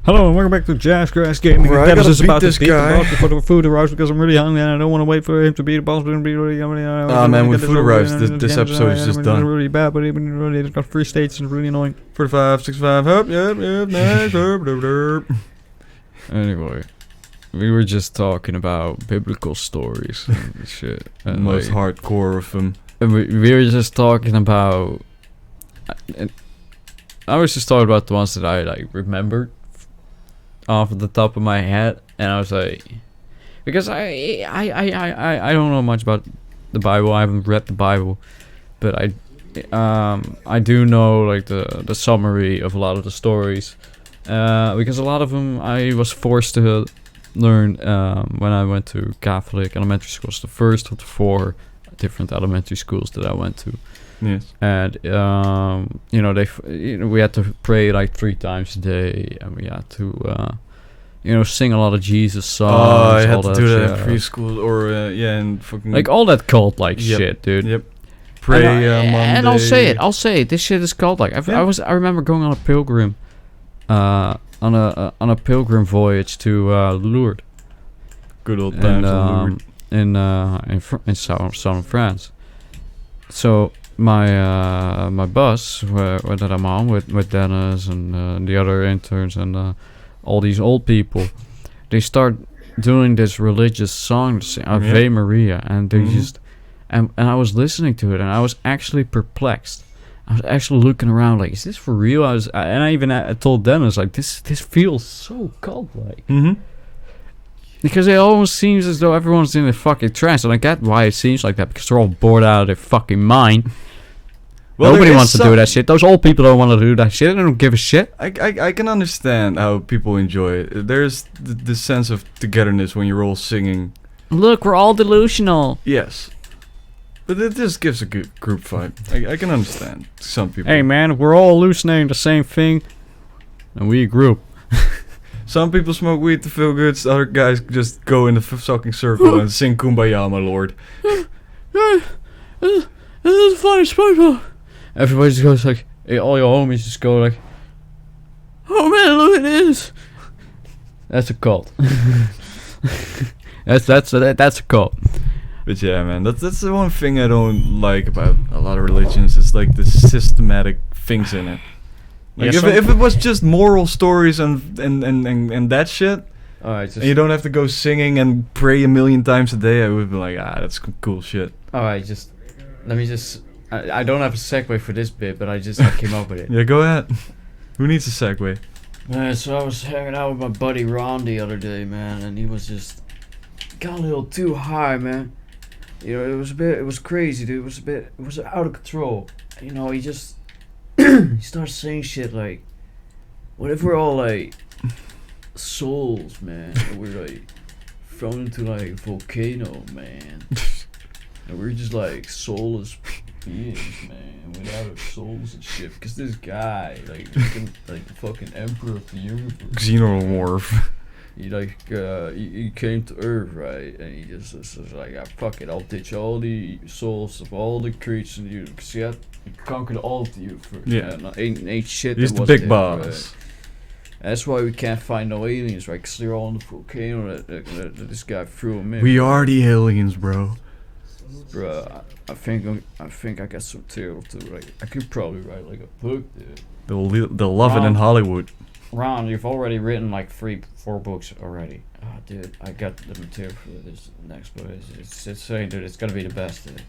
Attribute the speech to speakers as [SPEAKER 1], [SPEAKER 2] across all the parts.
[SPEAKER 1] Hello and welcome back to Jazzgrass Gaming.
[SPEAKER 2] Right,
[SPEAKER 1] Dennis is about to
[SPEAKER 2] this
[SPEAKER 1] beat
[SPEAKER 2] guy.
[SPEAKER 1] the boss before the food arrives because I'm really hungry and I don't want to wait for him to beat the boss.
[SPEAKER 2] Ah, man, when food arrives, this episode is just done.
[SPEAKER 1] Really bad, but it's got 3 stages and it's really annoying.
[SPEAKER 2] 45, 65, up, yep, nice,
[SPEAKER 1] Anyway, we were just talking about biblical stories and shit. And
[SPEAKER 2] most hardcore of them.
[SPEAKER 1] And we were just talking about... I was just talking about the ones that I remembered off the top of my head, and I was like, because I don't know much about the Bible. I haven't read the Bible, but I do know like the summary of a lot of the stories, because a lot of them I was forced to learn when I went to Catholic elementary schools, the first of the 4 different elementary schools that I went to.
[SPEAKER 2] Yes.
[SPEAKER 1] And we had to pray like 3 times a day, and we had to sing a lot of Jesus songs.
[SPEAKER 2] Oh, I had to do that in preschool or and fucking
[SPEAKER 1] like all that cult like shit, dude.
[SPEAKER 2] Yep. Pray Monday.
[SPEAKER 1] And I'll say it. This shit is cult like. I remember going on a pilgrim, on a pilgrim voyage to Lourdes.
[SPEAKER 2] Good old times on
[SPEAKER 1] Lourdes. In southern France. So my bus that I'm on with Dennis and the other interns and all these old people, they start doing this religious song, Ave Maria, and they just and I was listening to it and I was actually perplexed. I was actually looking around like, is this for real? I told Dennis like, this feels so cult-like. Because it almost seems as though everyone's in a fucking trance, and I get why it seems like that, because they're all bored out of their fucking mind. Well, nobody wants to do that shit. Those old people don't want to do that shit. They don't give a shit.
[SPEAKER 2] I can understand how people enjoy it. There's the sense of togetherness when you're all singing.
[SPEAKER 1] Look, we're all delusional.
[SPEAKER 2] Yes. But it just gives a good group vibe. I can understand some people.
[SPEAKER 1] Hey man, we're all hallucinating the same thing, and we a group.
[SPEAKER 2] Some people smoke weed to feel good. Other guys just go in the fucking circle and sing Kumbaya, my lord.
[SPEAKER 1] This is funny, SpongeBob. Everybody just goes like, all your homies just go like, oh man, look at this. That's a cult. that's a cult.
[SPEAKER 2] But yeah, man, that's the one thing I don't like about a lot of religions. It's like the systematic things in it. Like if it was just moral stories and that shit, and you don't have to go singing and pray 1,000,000 times a day, I would be like, that's cool shit.
[SPEAKER 1] Alright, I don't have a segue for this bit, but I came up with it.
[SPEAKER 2] Yeah, go ahead. Who needs a segue?
[SPEAKER 1] So I was hanging out with my buddy Ron the other day, man, and he was just got a little too high, man. It was crazy, dude. It was out of control. He just he starts saying shit like, what if we're all like souls, man, and we're like thrown into like a volcano, man, and we're just like soulless beings, man, without our souls and shit, because this guy like the fucking emperor of the universe,
[SPEAKER 2] Xenomorph,
[SPEAKER 1] he came to Earth, right, and he just was like, fuck it, I'll ditch all the souls of all the creatures in the universe, because he conquered all of you first.
[SPEAKER 2] Yeah.
[SPEAKER 1] Ain't shit.
[SPEAKER 2] He's the big boss.
[SPEAKER 1] Right? That's why we can't find no aliens, right? Because they're all in the volcano that this guy threw them in.
[SPEAKER 2] We are the aliens, bro.
[SPEAKER 1] Bruh, I think I got some material to write. I could probably write like a book, dude.
[SPEAKER 2] They'll love it in Hollywood.
[SPEAKER 1] Ron, you've already written like 4 books already. Oh, dude, I got the material for this next book. It's saying, dude, it's gonna be the best, dude.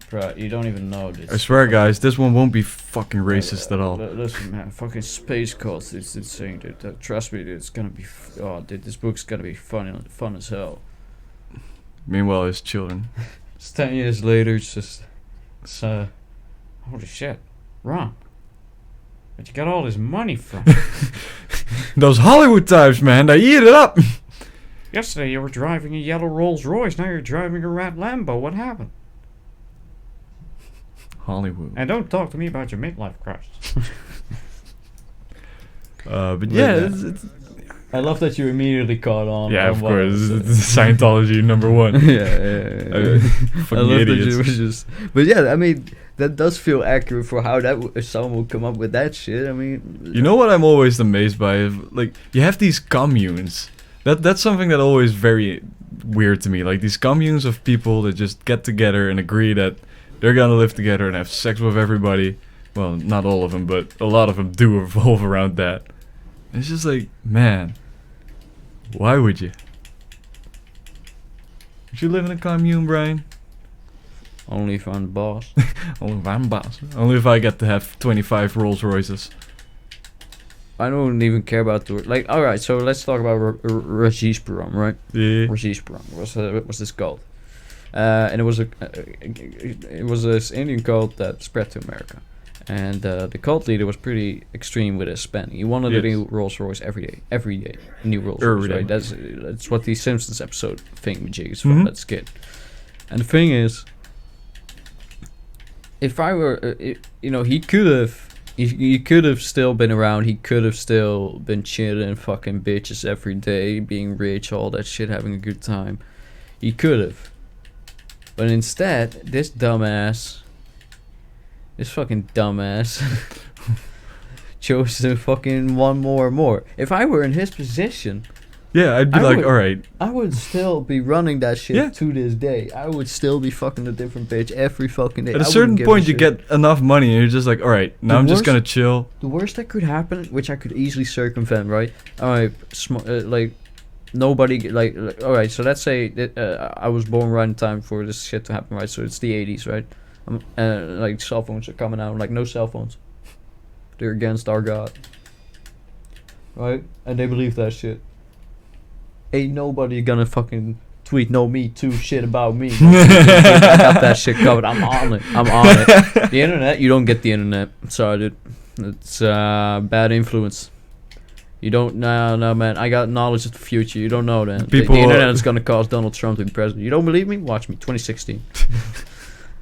[SPEAKER 1] Bro, you don't even know this.
[SPEAKER 2] I swear, guys, this one won't be fucking racist at all.
[SPEAKER 1] Listen, man, fucking space cults, it's insane, dude. Trust me, dude, it's gonna be. Dude, this book's gonna be fun as hell.
[SPEAKER 2] Meanwhile, his children.
[SPEAKER 1] It's 10 years later. It's holy shit, Ron. Where'd you got all this money from?
[SPEAKER 2] Those Hollywood types, man, they eat it up.
[SPEAKER 1] Yesterday you were driving a yellow Rolls Royce. Now you're driving a red Lambo. What happened?
[SPEAKER 2] Hollywood.
[SPEAKER 1] And don't talk to me about your midlife crisis.
[SPEAKER 2] But yeah, it's
[SPEAKER 1] I love that you immediately caught on.
[SPEAKER 2] Yeah, of course. It's Scientology #1.
[SPEAKER 1] Yeah.
[SPEAKER 2] Fucking
[SPEAKER 1] I love
[SPEAKER 2] idiots.
[SPEAKER 1] that you was just. But yeah, I mean, that does feel accurate for how if someone would come up with that shit. I mean,
[SPEAKER 2] you know what I'm always amazed by is like you have these communes. That's something that always very weird to me. Like these communes of people that just get together and agree that they're gonna live together and have sex with everybody. Well, not all of them, but a lot of them do revolve around that. It's just like, man, why would you? Would you live in a commune, Brian?
[SPEAKER 1] Only if I'm the boss.
[SPEAKER 2] Only if I'm boss. Only if I get to have 25 Rolls Royces.
[SPEAKER 1] I don't even care about the like. All right, so let's talk about Rajesh right?
[SPEAKER 2] Yeah.
[SPEAKER 1] Rajesh was this cult, and it was this Indian cult that spread to America, and the cult leader was pretty extreme with his spending. He wanted a new Rolls Royce every day, a new Rolls Royce. Right? That's what the Simpsons episode thingamajig is from. That skit, and the thing is, if I were, he could have. He could have still been around. He could have still been chilling, fucking bitches every day, being rich, all that shit, having a good time. He could have. But instead, this fucking dumbass, chose to fucking want more and more. If I were in his position...
[SPEAKER 2] Yeah, I'd be alright.
[SPEAKER 1] I would still be running that shit to this day. I would still be fucking a different bitch every fucking day.
[SPEAKER 2] At a certain point, you get enough money and you're just like, alright, now I'm just gonna chill.
[SPEAKER 1] The worst that could happen, which I could easily circumvent, right? Alright, nobody, alright, so let's say that I was born right in time for this shit to happen, right? So it's the 80s, right? Like, cell phones are coming out, like, no cell phones. They're against our God. Right? And they believe that shit. Ain't nobody gonna fucking tweet no Me Too shit about me. I got that shit covered. I'm on it. The internet, you don't get the internet. Sorry, dude. It's bad influence. You don't. No, man. I got knowledge of the future. You don't know that. The internet is gonna cause Donald Trump to be president. You don't believe me? Watch me. 2016.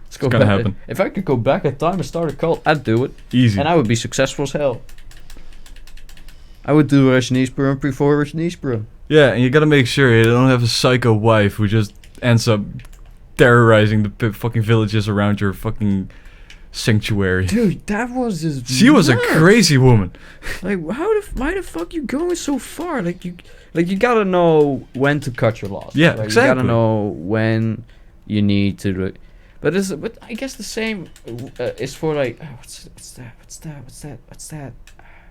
[SPEAKER 1] It's
[SPEAKER 2] gonna happen.
[SPEAKER 1] If I could go back in time and start a cult, I'd do it.
[SPEAKER 2] Easy.
[SPEAKER 1] And I would be successful as hell. I would do Rajneeshpuram before Rajneeshpuram.
[SPEAKER 2] Yeah, and you gotta make sure you don't have a psycho wife who just ends up terrorizing the fucking villages around your fucking sanctuary.
[SPEAKER 1] Dude, that was just
[SPEAKER 2] She was nuts. A crazy woman.
[SPEAKER 1] Like, why the fuck you going so far? Like you gotta know when to cut your loss.
[SPEAKER 2] Yeah,
[SPEAKER 1] like,
[SPEAKER 2] exactly.
[SPEAKER 1] You gotta know when you need to do it. But I guess the same is for like what's that?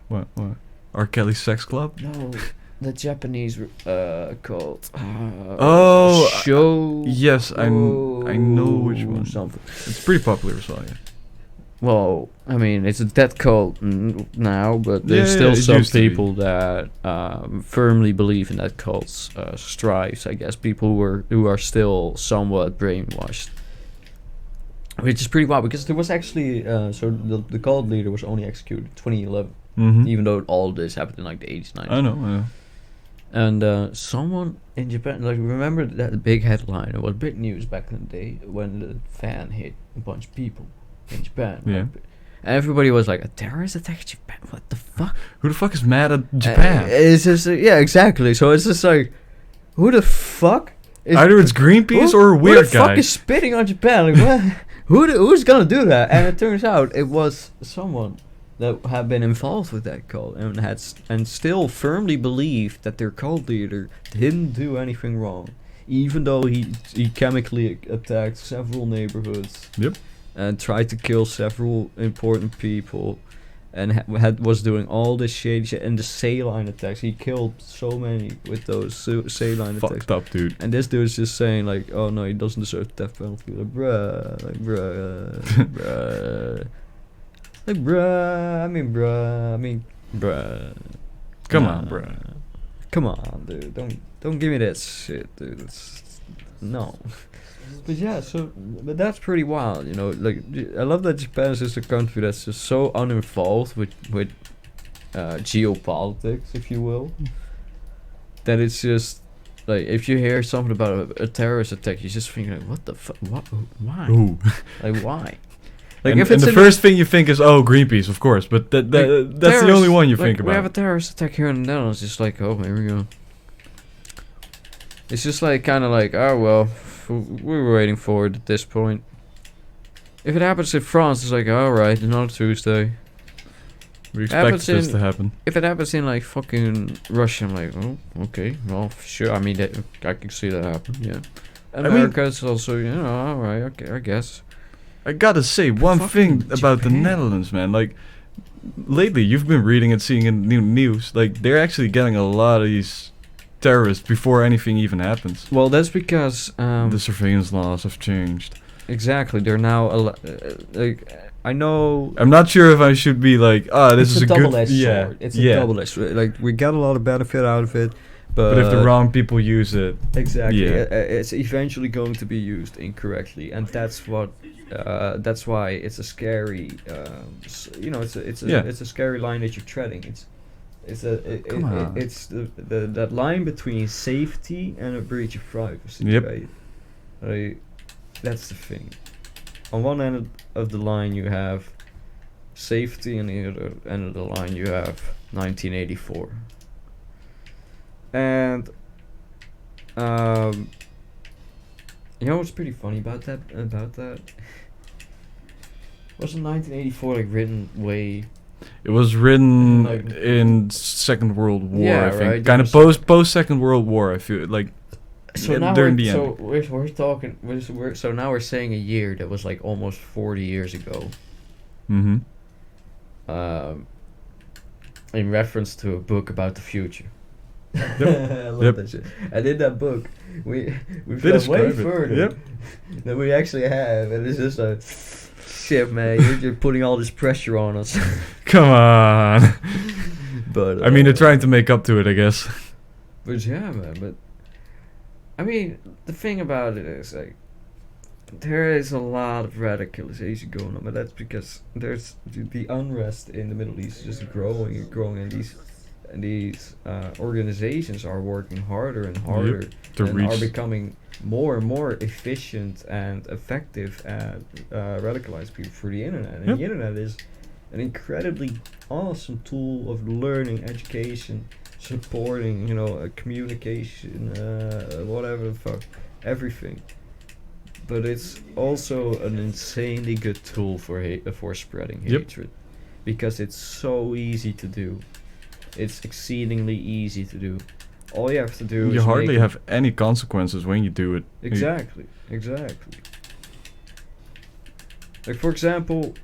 [SPEAKER 2] What? R. Kelly Sex Club?
[SPEAKER 1] No. The Japanese cult.
[SPEAKER 2] Show. Yes, I know which one.
[SPEAKER 1] Something.
[SPEAKER 2] It's pretty popular as well. Yeah.
[SPEAKER 1] Well, I mean, it's a dead cult now, but there's still some people that firmly believe in that cult's strives. I guess people who are still somewhat brainwashed, which is pretty wild because there was actually so the cult leader was only executed in 2011, even though all this happened in like the 80s, 90s.
[SPEAKER 2] I know.
[SPEAKER 1] And someone in Japan, like, remember that big headline? It was big news back in the day when the fan hit a bunch of people in Japan.
[SPEAKER 2] Yeah.
[SPEAKER 1] Like, and everybody was like, a terrorist attack in Japan? What the fuck?
[SPEAKER 2] Who the fuck is mad at Japan?
[SPEAKER 1] It's just, yeah, exactly. So it's just like, who the fuck?
[SPEAKER 2] Either it's Greenpeace or a weird guy.
[SPEAKER 1] Who the fuck is spitting on Japan? Like, what? Who's gonna do that? And it turns out it was someone that had been involved with that cult and still firmly believed that their cult leader didn't do anything wrong, even though he chemically attacked several neighborhoods.
[SPEAKER 2] Yep.
[SPEAKER 1] And tried to kill several important people, and was doing all this shady shit. And the saline attacks, he killed so many with those saline attacks.
[SPEAKER 2] Fucked up, dude.
[SPEAKER 1] And this dude's just saying like, oh no, he doesn't deserve the death penalty. Like, bruh. Like, bruh.
[SPEAKER 2] Come on, bruh.
[SPEAKER 1] Come on, dude. Don't give me that shit, dude. No. But yeah, but that's pretty wild, you know. Like, I love that Japan is just a country that's just so uninvolved with geopolitics, if you will, that it's just like, if you hear something about a terrorist attack, you just think like, what the fuck? What? Why?
[SPEAKER 2] Ooh.
[SPEAKER 1] Like, why? Like,
[SPEAKER 2] and the first thing you think is, oh, Greenpeace, of course, but that's the only one you think about.
[SPEAKER 1] We have a terrorist attack here in the Netherlands. It's like, oh, here we go. It's just like, kind of like, oh well, we were waiting for it at this point. If it happens in France, it's like, alright, another Tuesday.
[SPEAKER 2] We expect
[SPEAKER 1] Happens
[SPEAKER 2] this
[SPEAKER 1] in-
[SPEAKER 2] to happen.
[SPEAKER 1] If it happens in like fucking Russia, I'm like, oh, okay, well, sure. I mean, I can see that happen. Yeah.
[SPEAKER 2] mean-
[SPEAKER 1] America is also, alright, okay, I guess.
[SPEAKER 2] I gotta say one
[SPEAKER 1] Fucking
[SPEAKER 2] thing about the
[SPEAKER 1] Japan.
[SPEAKER 2] Netherlands, man. Like, lately you've been reading and seeing in the news. Like, they're actually getting a lot of these terrorists before anything even happens.
[SPEAKER 1] Well, that's because
[SPEAKER 2] The surveillance laws have changed.
[SPEAKER 1] exactly they're now like I know.
[SPEAKER 2] I'm not sure if I should be like, this is a good
[SPEAKER 1] double-edged
[SPEAKER 2] yeah,
[SPEAKER 1] sword. It's
[SPEAKER 2] yeah.
[SPEAKER 1] a double-edged sword. Like we got a lot of benefit out of it,
[SPEAKER 2] But if the wrong people use it,
[SPEAKER 1] exactly,
[SPEAKER 2] Yeah.
[SPEAKER 1] It's eventually going to be used incorrectly, and that's what. That's why it's a scary. It's a scary line that you're treading.
[SPEAKER 2] Come on.
[SPEAKER 1] It's that line between safety and a breach of privacy.
[SPEAKER 2] Yep.
[SPEAKER 1] Right? Like, that's the thing. On one end of the line you have safety, and the other end of the line you have 1984. And you know what's pretty funny about that? Wasn't 1984 like written way?
[SPEAKER 2] it was written
[SPEAKER 1] Like-
[SPEAKER 2] in Second World War,
[SPEAKER 1] Yeah,
[SPEAKER 2] I think.
[SPEAKER 1] right,
[SPEAKER 2] Kind of
[SPEAKER 1] there was-
[SPEAKER 2] post Second World War, I feel like.
[SPEAKER 1] So
[SPEAKER 2] Yeah,
[SPEAKER 1] now
[SPEAKER 2] during
[SPEAKER 1] we're,
[SPEAKER 2] the
[SPEAKER 1] so
[SPEAKER 2] end.
[SPEAKER 1] we're talking. So now we're saying a year that was like almost 40 years ago.
[SPEAKER 2] Mm-hmm.
[SPEAKER 1] In reference to a book about the future.
[SPEAKER 2] Yep.
[SPEAKER 1] I love
[SPEAKER 2] Yep.
[SPEAKER 1] that shit. And in that book, we've
[SPEAKER 2] They
[SPEAKER 1] gone way
[SPEAKER 2] describe it.
[SPEAKER 1] further
[SPEAKER 2] Yep.
[SPEAKER 1] than we actually have, and it's just like, shit, man, you're putting all this pressure on us.
[SPEAKER 2] Come on.
[SPEAKER 1] But
[SPEAKER 2] I mean, they're trying to make up to it, I guess.
[SPEAKER 1] But yeah, man. But I mean, the thing about it is like there is a lot of radicalization going on, but that's because there's the unrest in the Middle East is just growing and growing, and these organizations are working harder and harder
[SPEAKER 2] to
[SPEAKER 1] and
[SPEAKER 2] reach-
[SPEAKER 1] are becoming more and more efficient and effective at radicalize people through the internet. And
[SPEAKER 2] Yep.
[SPEAKER 1] the internet is an incredibly awesome tool of learning, education, supporting, communication, whatever the fuck, everything. But it's also an insanely good tool for spreading
[SPEAKER 2] Yep.
[SPEAKER 1] hatred, because it's so easy to do. It's exceedingly easy to do. All you have to do is
[SPEAKER 2] You hardly
[SPEAKER 1] make
[SPEAKER 2] have any consequences when you do it.
[SPEAKER 1] Exactly. Like, for example,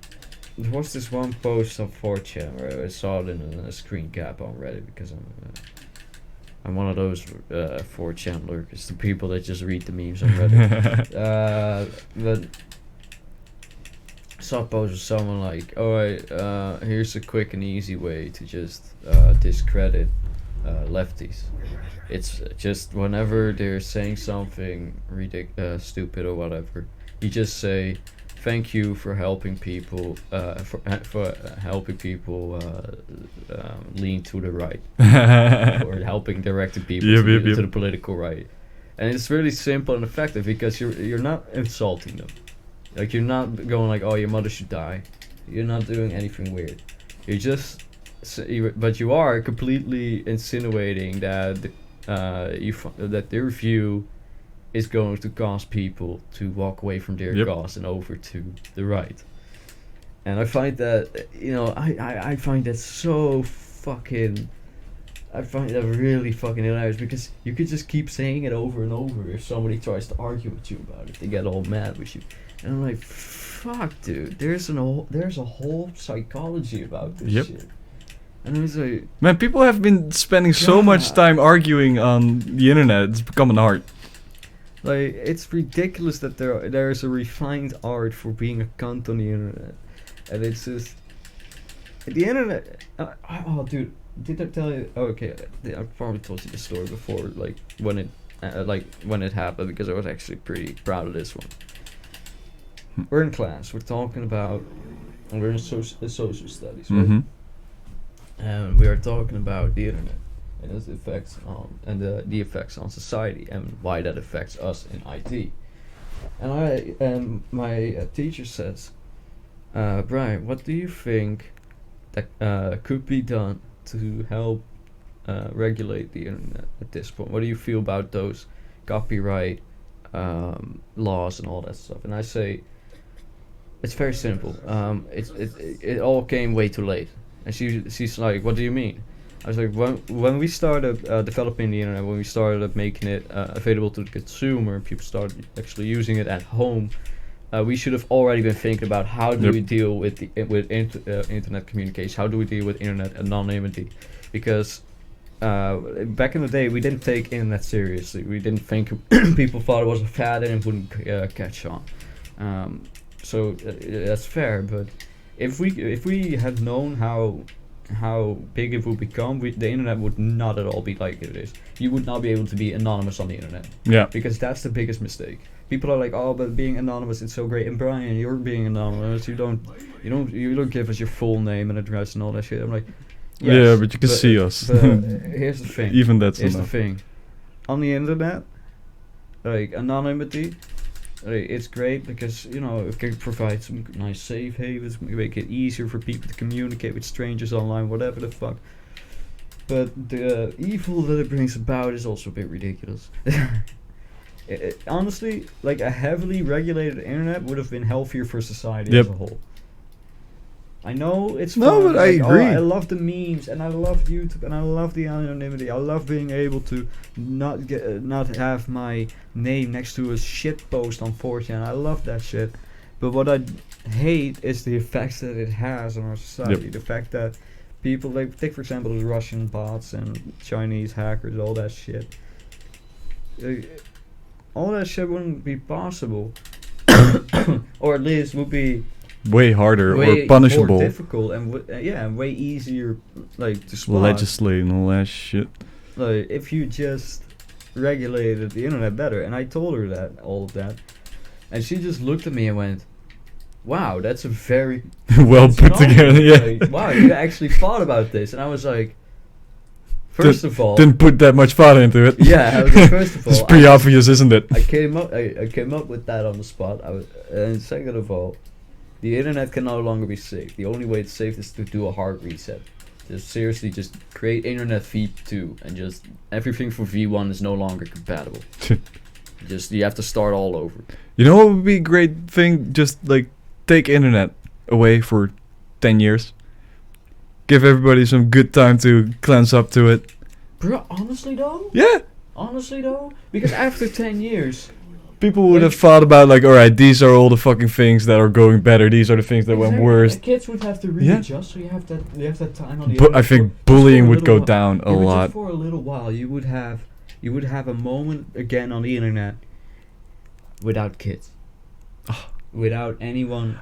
[SPEAKER 1] there was this one post on 4chan where I saw it in a screen cap on Reddit, because I'm one of those 4chan lurkers, the people that just read the memes on Reddit. But I saw a post with someone like, alright, here's a quick and easy way to just discredit lefties. It's just whenever they're saying something stupid or whatever, you just say, thank you for helping people for helping people lean to the right, or helping directing people
[SPEAKER 2] Yep,
[SPEAKER 1] to,
[SPEAKER 2] yep,
[SPEAKER 1] the,
[SPEAKER 2] yep.
[SPEAKER 1] to the political right. And it's really simple and effective, because you're not insulting them. Like, you're not going like, oh, your mother should die. You're not doing anything weird. You're just but you are completely insinuating that that their view is going to cause people to walk away from their
[SPEAKER 2] Yep.
[SPEAKER 1] cause and over to the right. And I find that, I find that so fucking, I find that really fucking hilarious, because you could just keep saying it over and over. If somebody tries to argue with you about it, they get all mad with you. And I'm like, fuck, dude, there's a whole psychology about this
[SPEAKER 2] Yep.
[SPEAKER 1] shit. And I was like,
[SPEAKER 2] Man, people have been spending so much
[SPEAKER 1] God.
[SPEAKER 2] time arguing on the internet. It's become an art.
[SPEAKER 1] Like, it's ridiculous that there is a refined art for being a cunt on the internet, and it's just the internet. Oh, dude, did I tell you? Oh, okay, I probably told you the story before, like when it happened, because I was actually pretty proud of this one. We're in class. We're talking about. We're in social studies, right?
[SPEAKER 2] Mm-hmm.
[SPEAKER 1] And we are talking about the internet and its effects on the effects on society, and why that affects us in IT. And my teacher says, Brian, what do you think that could be done to help regulate the internet at this point? What do you feel about those copyright laws and all that stuff? And I say, It's very simple. It all came way too late. And she's like, what do you mean? I was like, when we started developing the internet, when we started making it available to the consumer, people started actually using it at home. We should have already been thinking about how do we deal with internet communication? How do we deal with internet anonymity? Because back in the day, we didn't take internet seriously. We didn't think people thought it was a fad and it wouldn't catch on. So that's fair. But if we had known how big it would become, the internet would not at all be like it is. You would not be able to be anonymous on the internet.
[SPEAKER 2] Yeah.
[SPEAKER 1] Because that's the biggest mistake. People are like, oh, but being anonymous, it's so great. And Brian, you're being anonymous. You don't give us your full name and address and all that shit. I'm like, yes,
[SPEAKER 2] yeah, but you can see us.
[SPEAKER 1] But here's the thing.
[SPEAKER 2] Even that's
[SPEAKER 1] here's
[SPEAKER 2] enough.
[SPEAKER 1] the thing. On the internet, like anonymity, like, it's great because it can provide some nice safe havens, make it easier for people to communicate with strangers online, whatever the fuck. But the evil that it brings about is also a bit ridiculous. Honestly, like a heavily regulated internet would have been healthier for society as a whole. I know it's
[SPEAKER 2] no,
[SPEAKER 1] fun,
[SPEAKER 2] but I agree.
[SPEAKER 1] I love the memes and I love YouTube and I love the anonymity. I love being able to not have my name next to a shit post on 4chan. I love that shit. But what I hate is the effects that it has on our society. The fact that people, like, take for example the Russian bots and Chinese hackers, all that shit. All that shit wouldn't be possible, or at least would be
[SPEAKER 2] way harder
[SPEAKER 1] way
[SPEAKER 2] or punishable,
[SPEAKER 1] more difficult, and way easier, like, to spot.
[SPEAKER 2] Legislate and all that shit.
[SPEAKER 1] Like, if you just regulated the internet better. And I told her all of that, and she just looked at me and went, "Wow, that's a very
[SPEAKER 2] well put together." Yeah.
[SPEAKER 1] Like, wow, you actually thought about this. And I was like, first of all,
[SPEAKER 2] didn't put that much thought into it.
[SPEAKER 1] Yeah, I was like, first of all,
[SPEAKER 2] it's pretty obvious, isn't it?
[SPEAKER 1] I came up with that on the spot. And second of all, the internet can no longer be safe. The only way it's safe is to do a hard reset. Just create internet v2, and just everything for v1 is no longer compatible. You have to start all over.
[SPEAKER 2] You know what would be a great thing? Just like take internet away for 10 years. Give everybody some good time to cleanse up to it.
[SPEAKER 1] Bro, honestly though?
[SPEAKER 2] Yeah.
[SPEAKER 1] Honestly though? Because after 10 years...
[SPEAKER 2] People would have thought about, like, alright, these are all the fucking things that are going better. These are the things that went worse.
[SPEAKER 1] Kids would have to readjust, so you have that time on the
[SPEAKER 2] But I think bullying would go down a lot.
[SPEAKER 1] Just for a little while, you would have a moment again on the internet without kids. Without anyone...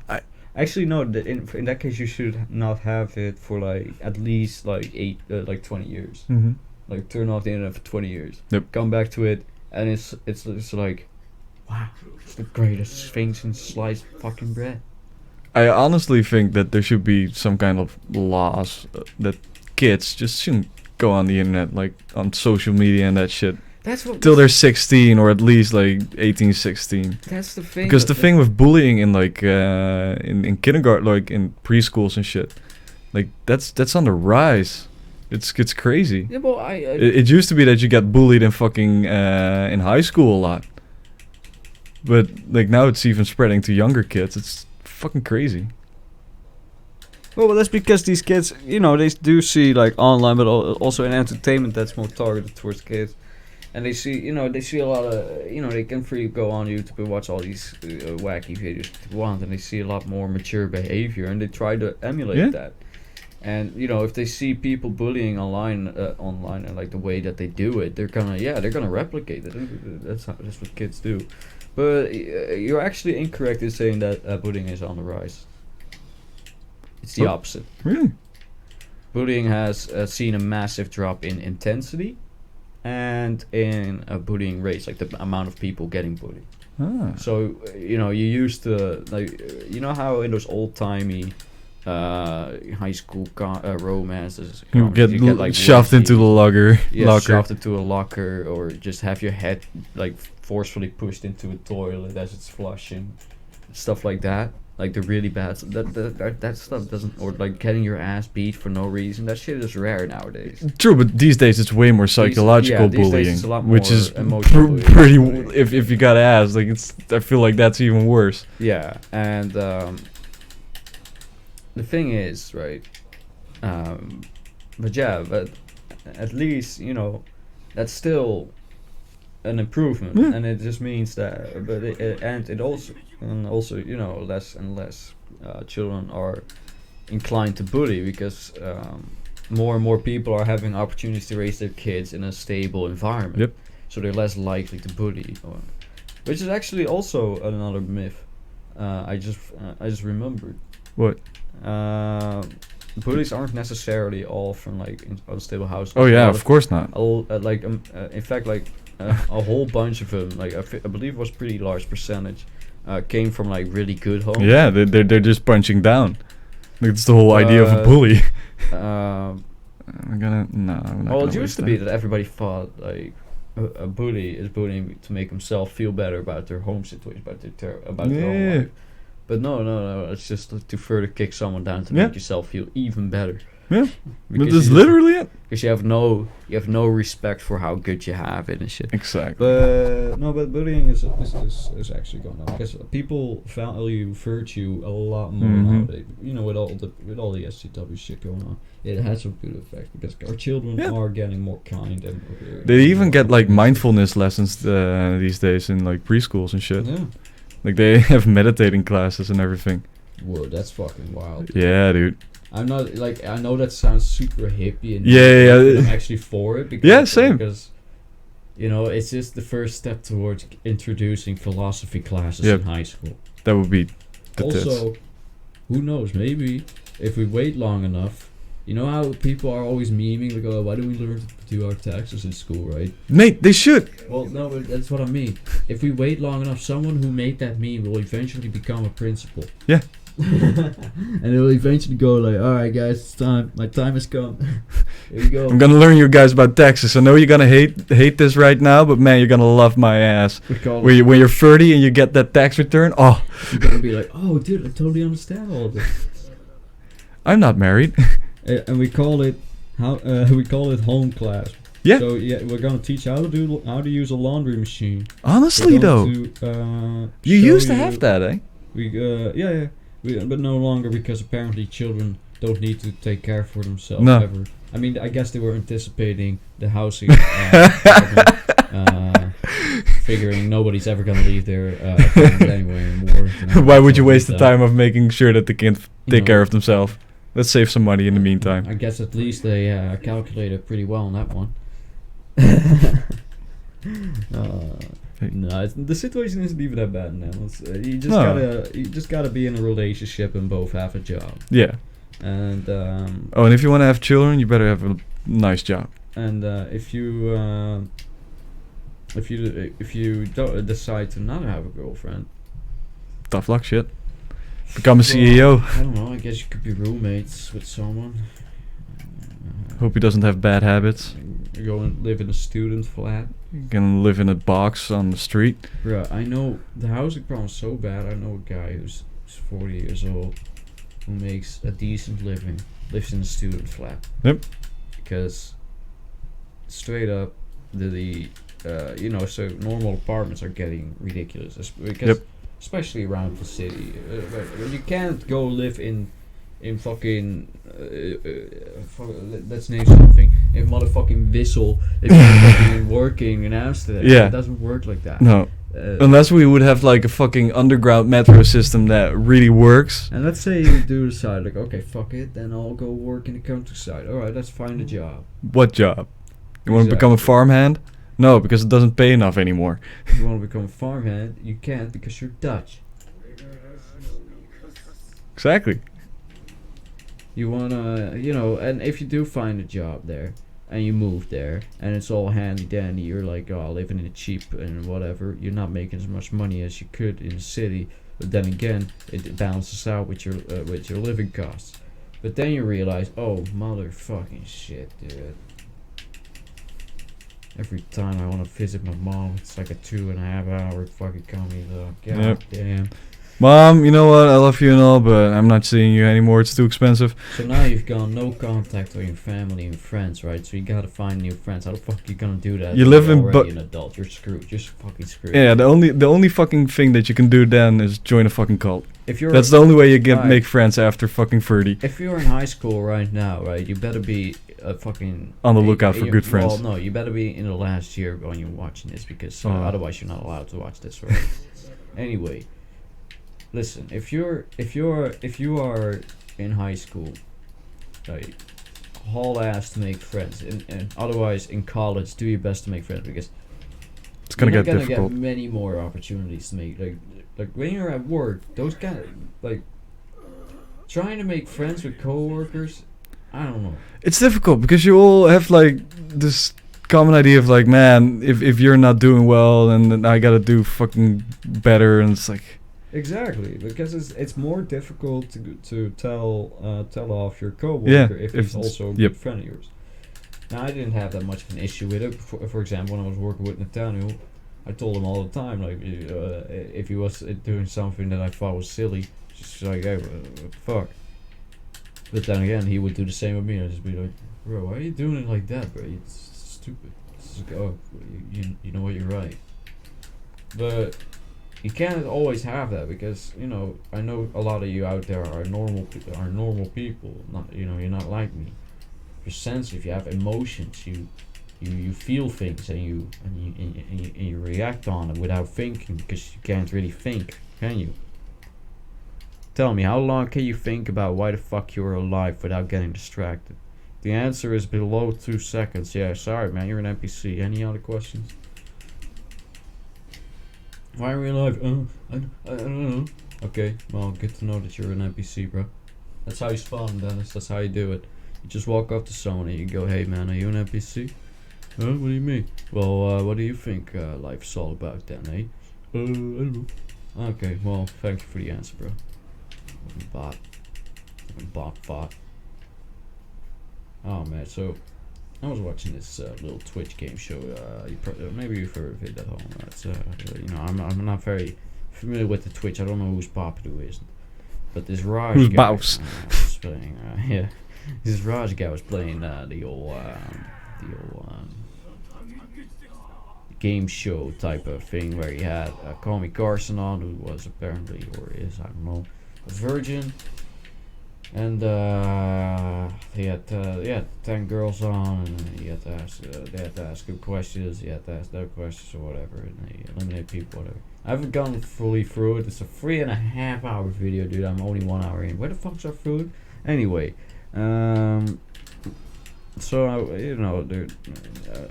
[SPEAKER 1] Actually, no. In that case, you should not have it for like at least like 20 years.
[SPEAKER 2] Mm-hmm.
[SPEAKER 1] Like turn off the internet for 20 years.
[SPEAKER 2] Yep.
[SPEAKER 1] Come back to it, and it's like, wow, it's the greatest thing since sliced fucking bread.
[SPEAKER 2] I honestly think that there should be some kind of laws that kids just shouldn't go on the internet, like on social media and that shit.
[SPEAKER 1] That's what
[SPEAKER 2] till they're 16 or at least like 18, 16.
[SPEAKER 1] That's the thing.
[SPEAKER 2] Because the thing with bullying in like in kindergarten, like in preschools and shit, like that's on the rise. It's crazy.
[SPEAKER 1] Yeah, well,
[SPEAKER 2] it used to be that you got bullied in fucking in high school a lot, but like now it's even spreading to younger kids. It's fucking crazy.
[SPEAKER 1] Well, that's because these kids, they do see like online, but also in entertainment that's more targeted towards kids. And they see, they see a lot of, they can freely go on YouTube and watch all these wacky videos if they want, and they see a lot more mature behavior, and they try to emulate that. And if they see people bullying online and like the way that they do it, they're gonna replicate it. That's what kids do. But you're actually incorrect in saying that bullying is on the rise. It's the opposite.
[SPEAKER 2] Really?
[SPEAKER 1] Bullying has seen a massive drop in intensity and in bullying rates, like the amount of people getting bullied. So you used to, like, how in those old-timey high school romances
[SPEAKER 2] you get like shoved into the locker.
[SPEAKER 1] Shoved into a locker, or just have your head like forcefully pushed into a toilet as it's flushing, stuff like that. Like the really bad that stuff doesn't, or like getting your ass beat for no reason. That shit is rare nowadays.
[SPEAKER 2] True, but these days it's way more psychological bullying,
[SPEAKER 1] it's a lot more
[SPEAKER 2] which is
[SPEAKER 1] emotional
[SPEAKER 2] pretty. If you gotta ask, like I feel like that's even worse.
[SPEAKER 1] Yeah, and the thing is, right? But yeah, but at least that's still an improvement, and it just means that. But it also less and less children are inclined to bully because more and more people are having opportunities to raise their kids in a stable environment.
[SPEAKER 2] Yep.
[SPEAKER 1] So they're less likely to bully, which is actually also another myth. I just remembered.
[SPEAKER 2] What?
[SPEAKER 1] Bullies aren't necessarily all from like unstable households.
[SPEAKER 2] Oh yeah, of course not.
[SPEAKER 1] In fact, a whole bunch of them, like I believe it was a pretty large percentage, came from like really good homes.
[SPEAKER 2] Yeah, they're just punching down. That's the whole idea of a bully.
[SPEAKER 1] I'm
[SPEAKER 2] not.
[SPEAKER 1] Well, it used to be that everybody thought like a bully is bullying to make himself feel better about their home situation, about their own life. But no, it's just to further kick someone down to make yourself feel even better.
[SPEAKER 2] Yeah, but that's literally it.
[SPEAKER 1] Because you have no respect for how good you have it and shit.
[SPEAKER 2] Exactly.
[SPEAKER 1] But bullying is actually going on because people value virtue a lot more nowadays. With all the SCW shit going on, it has a good effect because our children are getting more kind and.
[SPEAKER 2] They even get like mindfulness lessons these days in like preschools and shit.
[SPEAKER 1] Yeah.
[SPEAKER 2] Like they have meditating classes and everything.
[SPEAKER 1] Whoa, that's fucking wild.
[SPEAKER 2] Yeah, dude.
[SPEAKER 1] I'm not like I know that sounds super hippie and I'm actually for it because
[SPEAKER 2] same.
[SPEAKER 1] Because it's just the first step towards introducing philosophy classes in high school.
[SPEAKER 2] That would be the
[SPEAKER 1] also who knows, maybe if we wait long enough, how people are always memeing like, oh, why do we learn to do our taxes in school, right?
[SPEAKER 2] Mate, they should.
[SPEAKER 1] Well, no, but that's what I mean. If we wait long enough, someone who made that meme will eventually become a principal.
[SPEAKER 2] Yeah.
[SPEAKER 1] And it will eventually go like, alright guys, it's time. My time has come. Here we go.
[SPEAKER 2] I'm gonna learn you guys about taxes. I know you're gonna hate this right now, but man, you're gonna love my ass. When you're 30 and you get that tax return,
[SPEAKER 1] you're gonna be like, oh dude, I totally understand all of this.
[SPEAKER 2] I'm not married.
[SPEAKER 1] And we call it home class.
[SPEAKER 2] Yeah.
[SPEAKER 1] So we're gonna teach how to use a laundry machine.
[SPEAKER 2] Honestly though, you used to have that, eh?
[SPEAKER 1] But no longer because apparently children don't need to take care for themselves ever. I mean, I guess they were anticipating the housing problem, figuring nobody's ever gonna leave their apartment anyway anymore.
[SPEAKER 2] Why would you waste the time of making sure that they can take care of themselves? Let's save some money in the meantime.
[SPEAKER 1] I guess at least they calculated pretty well on that one. No, the situation isn't even that bad now. You just gotta be in a relationship and both have a job.
[SPEAKER 2] Yeah.
[SPEAKER 1] And
[SPEAKER 2] and if you want to have children, you better have a nice job.
[SPEAKER 1] And if you don't decide to not have a girlfriend,
[SPEAKER 2] tough luck, shit. Become a CEO.
[SPEAKER 1] I don't know. I guess you could be roommates with someone.
[SPEAKER 2] Hope he doesn't have bad habits.
[SPEAKER 1] You go and live in a student flat.
[SPEAKER 2] You can live in a box on the street.
[SPEAKER 1] Bruh, I know the housing problem's so bad. I know a guy who's 40 years old who makes a decent living, lives in a student flat.
[SPEAKER 2] Yep.
[SPEAKER 1] Because straight up, so normal apartments are getting ridiculous. Because especially around the city, you can't go live in fucking let's name something. In motherfucking Wissel, if you're fucking working in Amsterdam, it doesn't work like that.
[SPEAKER 2] No, unless we would have like a fucking underground metro system that really works.
[SPEAKER 1] And let's say you do decide like, okay, fuck it, then I'll go work in the countryside. All right, let's find a job.
[SPEAKER 2] What job? You want to become a farmhand? No, because it doesn't pay enough anymore.
[SPEAKER 1] If you want to become a farmhand, you can't because you're Dutch.
[SPEAKER 2] Exactly.
[SPEAKER 1] You wanna, and if you do find a job there, and you move there, and it's all handy dandy, you're like, oh, living in a cheap and whatever, you're not making as much money as you could in the city, but then again, it balances out with your living costs. But then you realize, oh, motherfucking shit, dude. Every time I want to visit my mom, it's like a 2.5 hour fucking commute though. God damn.
[SPEAKER 2] Mom, you know what? I love you and all, but I'm not seeing you anymore. It's too expensive.
[SPEAKER 1] So now you've got no contact with your family and friends, right? So you gotta find new friends. How the fuck are you gonna do that?
[SPEAKER 2] You live in
[SPEAKER 1] already an adult. You're screwed. You're fucking screwed.
[SPEAKER 2] Yeah, the only fucking thing that you can do then is join a fucking cult.
[SPEAKER 1] If you're
[SPEAKER 2] That's the only way you get make friends after fucking 30.
[SPEAKER 1] If you're in high school right now, right, you better be fucking
[SPEAKER 2] on the lookout for good friends.
[SPEAKER 1] Well, no, you better be in the last year when you're watching this because otherwise you're not allowed to watch this, right? Anyway, listen, if you are in high school, right, haul ass to make friends, and otherwise in college, do your best to make friends because
[SPEAKER 2] it's gonna get difficult.
[SPEAKER 1] You're gonna get many more opportunities to make like when you're at work, those guys like trying to make friends with coworkers. I don't know.
[SPEAKER 2] It's difficult because you all have like this common idea of like, man, if you're not doing well, then I gotta do fucking better, and it's like.
[SPEAKER 1] Exactly, because it's more difficult to tell off your coworker if he's also a good friend of yours. Now, I didn't have that much of an issue with it. For example, when I was working with Nathaniel, I told him all the time, like, if he was doing something that I thought was silly, just like, hey, what the fuck. But then again, he would do the same with me. I'd just be like, bro, why are you doing it like that, bro? It's stupid. It's like, oh, you know what, you're right. But you can't always have that because, you know, I know a lot of you out there are normal people. Not, you know, you're not like me. You're sensitive. You have emotions. You feel things and you react on it without thinking because you can't really think, can you? Tell me, how long can you think about why the fuck you're alive without getting distracted? The answer is below 2 seconds. Yeah, sorry, man. You're an NPC. Any other questions? Why are we alive? I don't know. Okay, well, good to know that you're an NPC, bro. That's how you spawn, Dennis. That's how you do it. You just walk up to someone and you go, hey, man, are you an NPC? Huh? What do you mean? Well, what do you think life's all about then, eh? I don't know. Okay, well, thank you for the answer, bro. Bot. Oh, man, so I was watching this little Twitch game show. Maybe you've heard of it at home. It's, you know, I'm not very familiar with the Twitch. I don't know who's popular, who isn't. But this Raj
[SPEAKER 2] who's
[SPEAKER 1] guy
[SPEAKER 2] boss?
[SPEAKER 1] Was playing. This Raj guy was playing the old game show type of thing where he had Call Me Carson on, who was apparently or is, I don't know, a virgin. And he had 10 girls on, and he had to ask, they had to ask him questions, he had to ask their questions or whatever, and they eliminate people, whatever. I haven't gone fully through it. It's a 3.5 hour video, dude. I'm only 1 hour in. Where the fuck's our food? Anyway, so you know, dude,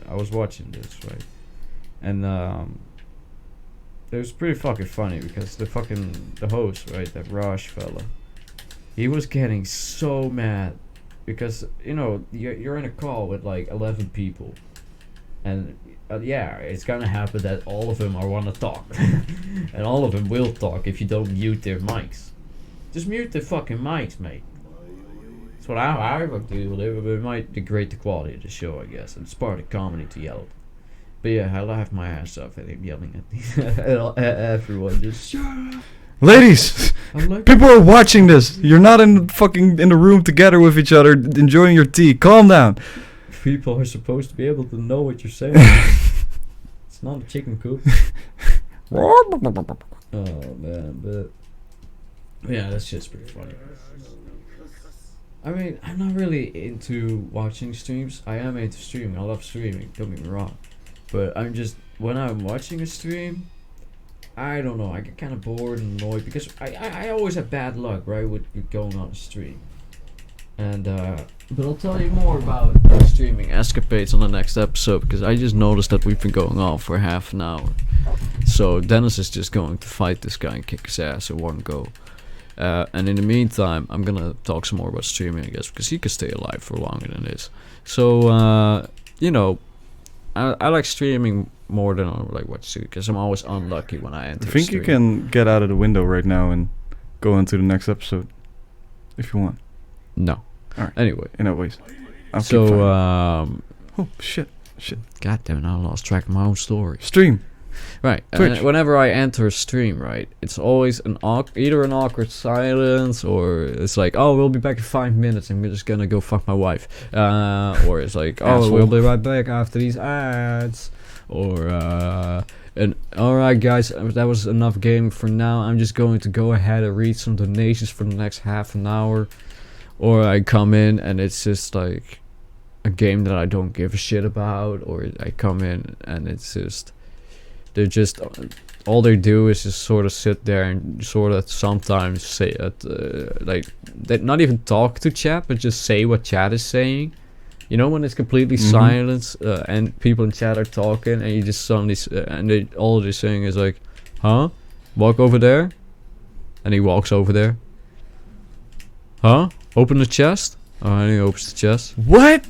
[SPEAKER 1] I was watching this, right, and it was pretty fucking funny because the host, right, that Raj fella. He was getting so mad because, you know, you're in a call with like 11 people, and yeah, it's gonna happen that all of them are wanna talk, and all of them will talk if you don't mute their mics. Just mute the fucking mics, mate. That's what I would do. It might degrade the quality of the show, I guess. It's part of comedy to yell. But yeah, I laughed my ass off at him yelling at everyone. Just shut up.
[SPEAKER 2] Ladies, people are watching this. You're not in the room together with each other, enjoying your tea. Calm down.
[SPEAKER 1] People are supposed to be able to know what you're saying. It's not a chicken coop. Oh man, but yeah, that's just pretty funny. I mean, I'm not really into watching streams. I am into streaming. I love streaming. Don't get me wrong, but I'm just when I'm watching a stream. I don't know, I get kind of bored and annoyed because I always have bad luck, right, with going on a stream. And, but I'll tell you more about streaming escapades on the next episode because I just noticed that we've been going on for half an hour. So Dennis is just going to fight this guy and kick his ass in one go. And in the meantime, I'm gonna talk some more about streaming, I guess, because he could stay alive for longer than this. So, you know, I like streaming more than I like watching because I'm always unlucky when I enter.
[SPEAKER 2] I think you can get out of the window right now and go into the next episode if you want.
[SPEAKER 1] No.
[SPEAKER 2] Alright.
[SPEAKER 1] Anyway.
[SPEAKER 2] Anyways.
[SPEAKER 1] So,
[SPEAKER 2] oh, shit.
[SPEAKER 1] God damn it, I lost track of my own story.
[SPEAKER 2] Stream.
[SPEAKER 1] Right. Whenever I enter a stream, right, it's always either an awkward silence, or it's like, oh, we'll be back in 5 minutes, and we're just gonna go fuck my wife. Or it's like, oh, we'll be right back after these ads. Or, and alright guys, that was enough gaming for now. I'm just going to go ahead and read some donations for the next half an hour. Or I come in and it's just like a game that I don't give a shit about. Or I come in and it's just, they're just, all they do is just sort of sit there and sort of sometimes say like, they not even talk to chat, but just say what chat is saying. You know, when it's completely silence and people in chat are talking, and you just suddenly and all they're saying is like, huh? Walk over there. And he walks over there. Huh? Open the chest. Oh, and he opens the chest.
[SPEAKER 2] What?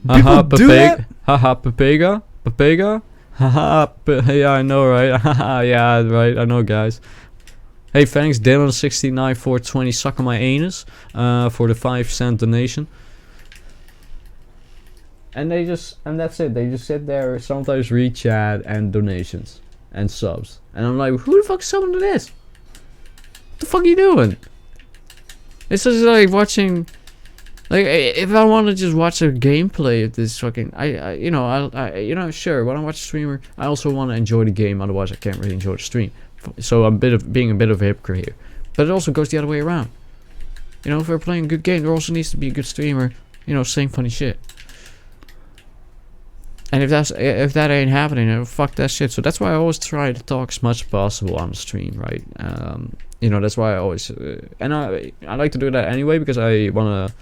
[SPEAKER 2] People do that?
[SPEAKER 1] Haha, Papega? Haha, yeah, I know, right? Haha, yeah, right, I know, guys. Hey, thanks, Dylan69 for 20 suck on my anus for the 5-cent donation. And that's it. They just sit there, sometimes read chat and donations and subs. And I'm like, who the fuck is subbing to this? What the fuck are you doing? It's just like watching, like, if I want to just watch a gameplay of this fucking, you know, sure, when I watch a streamer, I also want to enjoy the game, otherwise I can't really enjoy the stream. So I'm being a bit of a hypocrite here. But it also goes the other way around. You know, if we're playing a good game, there also needs to be a good streamer, you know, saying funny shit. And if that ain't happening, fuck that shit. So that's why I always try to talk as much as possible on the stream, right? You know, that's why I always and I like to do that anyway, because I want to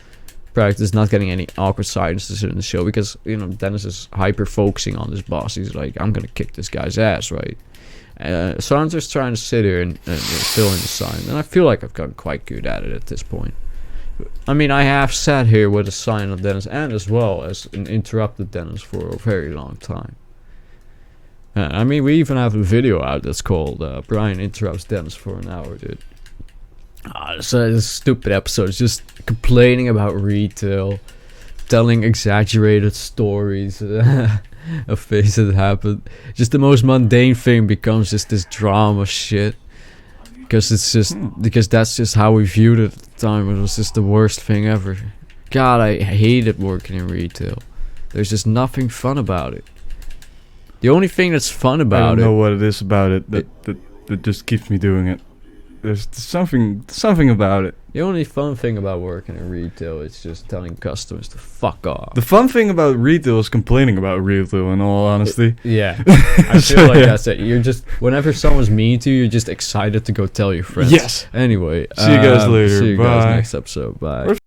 [SPEAKER 1] practice not getting any awkward silences in the show, because, you know, Dennis is hyper focusing on this boss. He's like, I'm gonna kick this guy's ass, right? So I'm just trying to sit here and fill in the sign, and I feel like I've gotten quite good at it at this point. I mean, I have sat here with a silent Dennis and as well as an interrupted Dennis for a very long time. I mean, we even have a video out that's called Brian Interrupts Dennis for an Hour, dude. It's a stupid episode. It's just complaining about retail, telling exaggerated stories of things that happened. Just the most mundane thing becomes just this drama shit. Because it's just, because that's just how we viewed it at the time. It was just the worst thing ever. God, I hated working in retail. There's just nothing fun about it. The only thing that's fun about it...
[SPEAKER 2] I don't know what it is about it that just keeps me doing it. There's something about it.
[SPEAKER 1] The only fun thing about working in retail is just telling customers to fuck off.
[SPEAKER 2] The fun thing about retail is complaining about retail, in all honesty.
[SPEAKER 1] Yeah. I feel like that's it. You're just, whenever someone's mean to you, you're just excited to go tell your friends.
[SPEAKER 2] Yes.
[SPEAKER 1] Anyway.
[SPEAKER 2] See you guys later.
[SPEAKER 1] See you
[SPEAKER 2] Bye.
[SPEAKER 1] guys next episode. Bye.